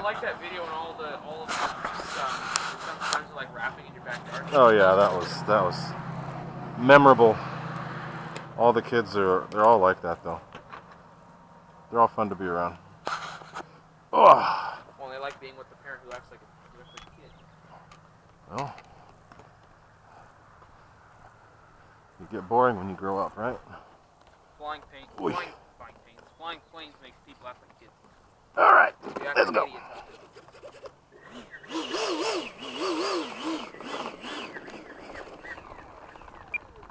I like that video and all of the some friends are like rapping in your backyard. Oh yeah, that was memorable. All the kids they're all like that though. They're all fun to be around. Oh. Well, they like being with the parent who acts like a kid. Well, you get boring when you grow up, right? Flying planes make people act like kids. All right, let's go.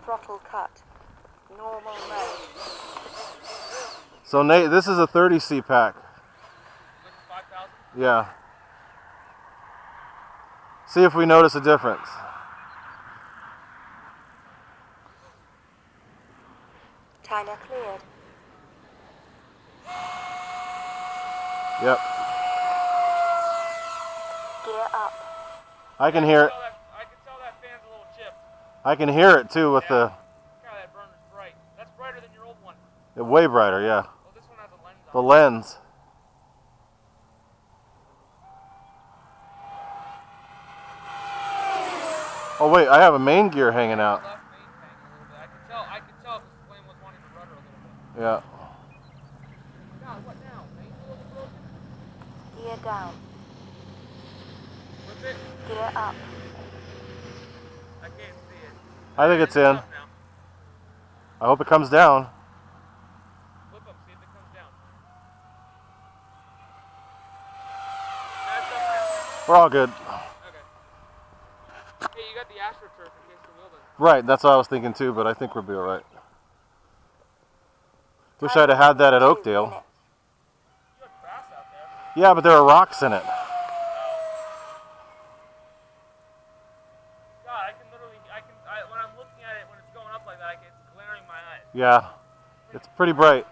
Throttle cut. Normal mode. So Nate, this is a 30C pack. Is it 5,000? Yeah. See if we notice a difference. Timer cleared. Yep. Gear up. I can hear it. I can tell that fan's a little chipped. I can hear it too with the. God, that burner's bright. That's brighter than your old one. Way brighter, yeah. Oh, this one has a lens on The it. lens. Oh wait, I have a main gear hanging out. Left main hanging a little bit. I can tell because the flame was wanting to rudder a little bit. Yeah. God, what now? Main wheel broken? Gear down. Flip it. Gear up. I can't see it. I think it's in. Up now. I hope it comes down. Flip up, see if it comes down. We're all good. Okay. Hey, you got the AstroTurf in case the wheel doesn't. Right, that's what I was thinking too, but I think we'll be all right. Wish I'd have had that at Oakdale. You had grass out there. Yeah, but there are rocks in it. God, I can literally, when I'm looking at it, when it's going up like that, it's glaring my eyes. Yeah, it's pretty bright.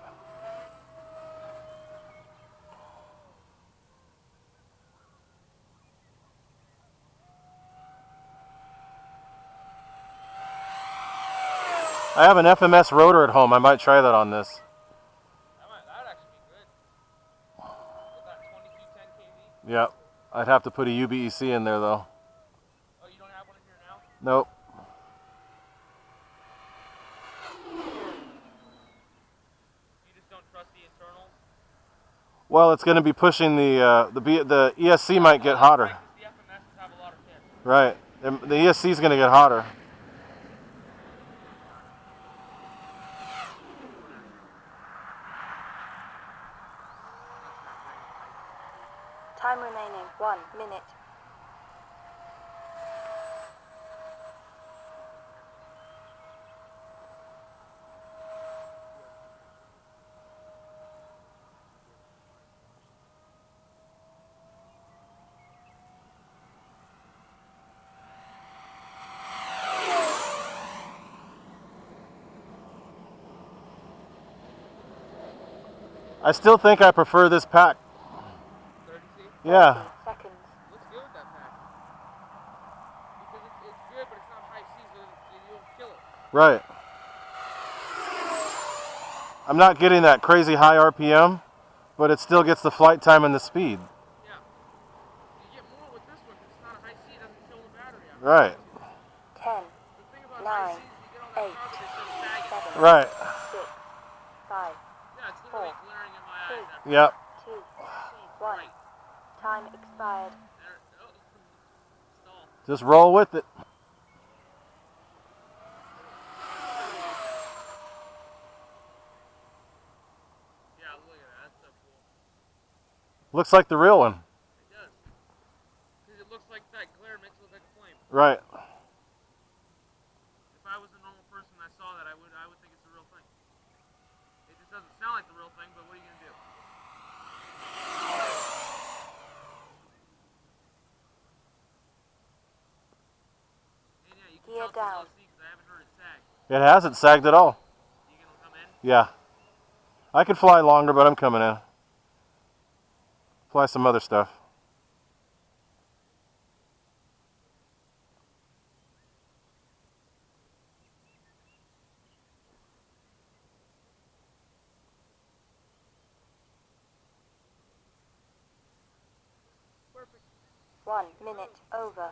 I have an FMS rotor at home. I might try that on this. That'd actually be good. With that 2210 kV. Yeah, I'd have to put a UBEC in there though. Oh, you don't have one in here now? Nope. You just don't trust the internals? Well, it's going to be pushing the ESC might get hotter. Right, 'cause the FMSs have a lot of kick. Right. The ESC is going to get hotter. Time remaining 1 minute. I still think I prefer this pack. 30C? Yeah. Seconds. Looks good with that pack. Because it's good, but it's not high C, so you'll kill it. Right. I'm not getting that crazy high RPM, but it still gets the flight time and the speed. Yeah. You get more with this one because it's not a high C, it doesn't kill the battery out. Right. 10, The thing about 9, high C is you get all that 8, power, they start sagging. 7, Right. 6, 5, Yeah, it's literally glaring in my eyes after Yep. 2, so 1. bright. Time expired. Stall. Just roll with it. Yeah, look at that. That's so cool. Looks like the real one. It does. Because it looks like that glare makes it look like a flame. Right. If I was a normal person and I saw that, I would think it's the real thing. It just doesn't sound like the real thing, but what are you going to do? And yeah, you can Gear tell down. it's LFE because I haven't heard it sag. It hasn't sagged at all. You going to come in? Yeah. I could fly longer, but I'm coming in. Fly some other stuff. 1 minute over.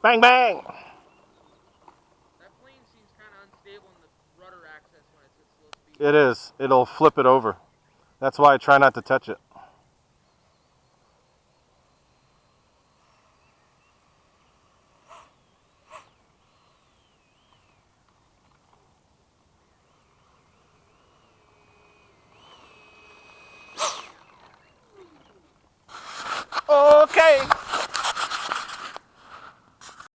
Bang, bang! That plane seems kind of unstable in the rudder access when it's at slow speed. It is. It'll flip it over. That's why I try not to touch it. Okay.